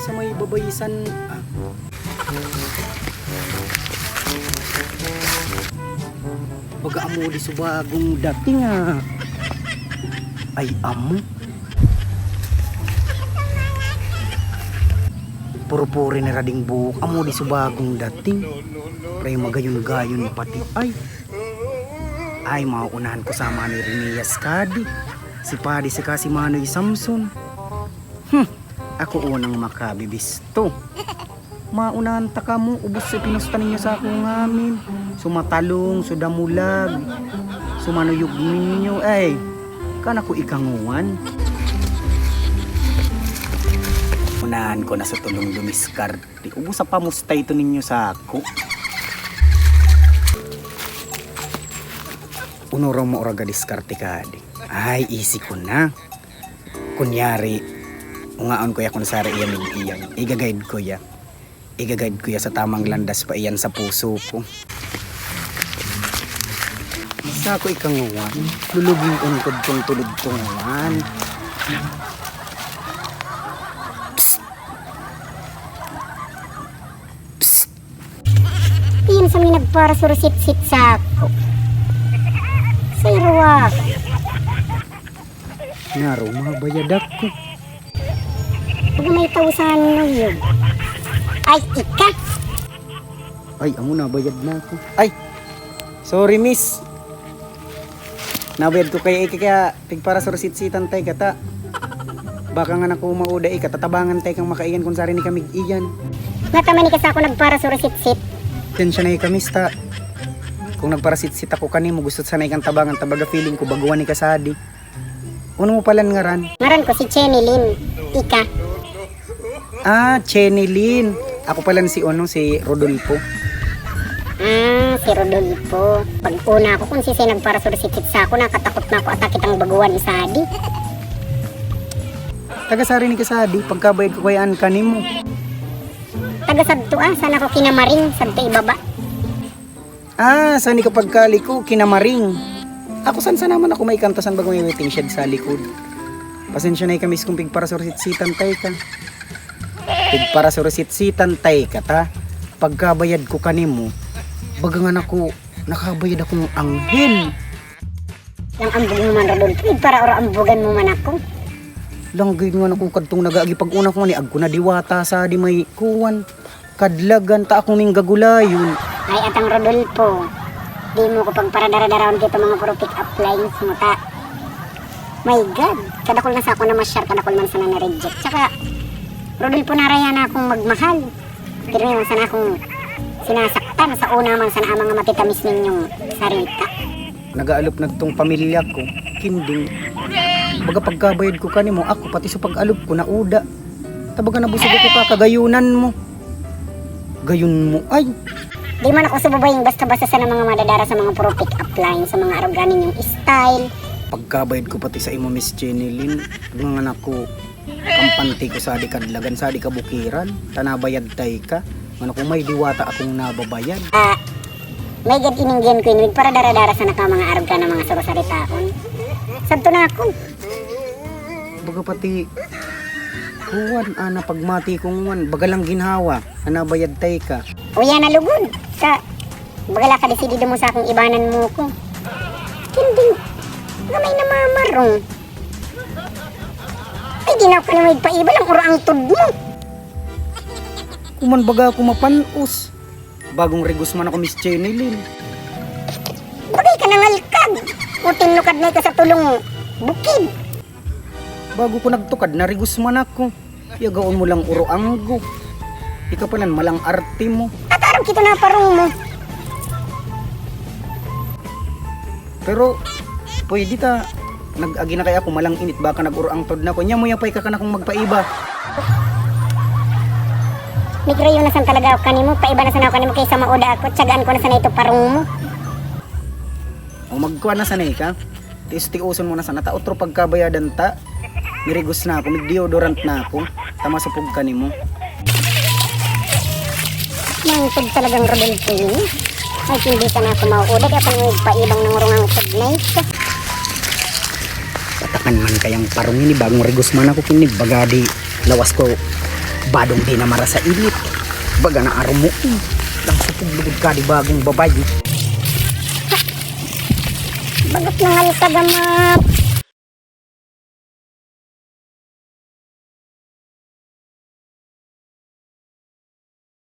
sa may babayisan. Baga amo di subagong dating Ay amo. Puro-puri na rading buhok. Amo di subagong dating. Pre magayon-gayon pati. Ay mauunahan ko sama ni Rinias Kadi. Si Padi si kasi Manoy Samson. Ako unang makabibisto. Maunahan ta ka mo. Ubus sa pinusta ninyo sa akong amin. Sumatalong, sudamulag, sumanuyog ninyo. Ay, kana ko ikanguan. Unahan ko na sa tulong dumiskarte. Ubus sa pamusta ito ninyo sa ako. Unoro mo oraga diskarte ka di. Ay, easy ko na. Kunyari, ungaon ko ya kung sari iyan iyan. Igagayad ko ya. Igagayad ko ya sa tamang landas pa iyan sa puso ko. Sa ako ikanguan, lulugin ungkod kong tulod-tunguan. Piyan sa may nagpara surusit-sit sa ako. Sa iruwak. Ngaro, mabayad ako. Pag may tausan mo yun. Ay, ika! Ay, amo nabayad na ako. Ay, sorry miss. Nabayad ko kay kaya pigpara sa resit-sitan tay kata. Baka nga naku mauda katatabangan tay kang makaigan kung sari ni kami iyan. Natamani ka sa ako nagpara surusit-sit. Tensya na kamista. Kung nagparasit-sit ako kanimo gusto sanay kang tabangan tabaga feeling ko baguhan ni kasadi. Uno mo palan ngaran? Ngaran ko si Chenny Lynn. Ika. Chenny Lynn. Ako palan si si Rodolfo. Si Rodolfo. Pag una ako kung si nagpara surusit-sit sa ako, nakatakot na ako at kitang baguhan isadi. Taga-sari ni kasadi, pagkabayad ko kayaan kanimo. Taga-sadto sana ko kinamaring, sadto ibaba. Saan ka pagkali ko, kinamaring. Ako san naman ako may kantasan bago may waiting shed sa likod. Pasensya na kamis kung pigpara sa resit-sitan tay ka. Pigpara sa resit-sitan tay ka ta. Pagkabayad ko kanimo, bagangan ako, nakabayad akong anghel. Lang ambog mo man Rodolfo, para ora ambogan mo man ako. Langgay nga ako kadtong nagaagi pag una ko ni agko na diwata sa di may kuwan. Kadlagan ta akong minggagulayon. Ay atang Rodolfo, di mo ko pag para dara-daraon dito mga puro pick up lines mo ta. My God, kadakol na sa ako na ma-share, kadakol man sana na-reject. Tsaka, Rodolfo naraya na akong magmahal. Pero yung sana akong sinasaktan sa una man sana ang mga matitamis ninyong sarita. Nagaalop na tong pamilya ko, kinding. Baga pagkabayad ko kanimo, ako pati sa pag-alop ko nauda. Tabaga nabusog ako kakagayunan mo. Gayon mo ay. Di man ako subabaying basta-basta sa mga madadara sa mga puro pick up line, sa mga aroganin yung style. Pagkabayad ko pati sa imo Miss Jenny Lynn, mga anak ko, kampante ko sa di kadlagan, sa di kabukiran, tanabayad tay ka. Ano kung may diwata akong nababayad. May gad ininggan ko inuwid para dara-dara sa naka mga arogan ng mga sarosaritaon. Sabto na ako. Baga pati kuwan, pagmati kong wan, bagalang ginhawa, nabayad tay ka. Uya na lugod. Bagala ka desidido mo sa akong ibanan mo ko. Hindi. Gamay na mamarong. Ay, di na ako na may paiba lang uro ang tud mo. Kuman baga ako mapanus. Bagong regos man ako Miss Jenny Lynn. Bagay ka nangalkag. Utin nukad na ka sa tulong bukid. Bago ko nagtukad, narigos man ako. Yagaon mo lang uro anggo. Ika palan malang arte mo. At arang kita na parong mo. Pero, pwede ta. Nag-agi na kaya ako malang init. Baka nag-uro ang tod na ko. Nya mo yapay ka na kung magpaiba. Migrayo na san talaga ako kanimo. Paiba na sana ako kanimo kaysa mauda ako. Tsagaan ko na sana ito parong mo. O magkuha na sanay ka. Tiuson mo na sana. Taotro pagkabayadan ta. Mirigos na ako. Mig-deodorant na ako. Tama sa pugka ni mo. Mangtod talagang Rodolfo yun. Ay, hindi ka na ako mauudag. At ang paibang ng urungang food night. Katakan man kayang parong ini. Bagong rigos man ako kini. Bagadi lawas ko. Badong di na mara sa ilit. Baga na armo. Lang supuglugod ka di bagong babayi. Bagat nangal ka gamap.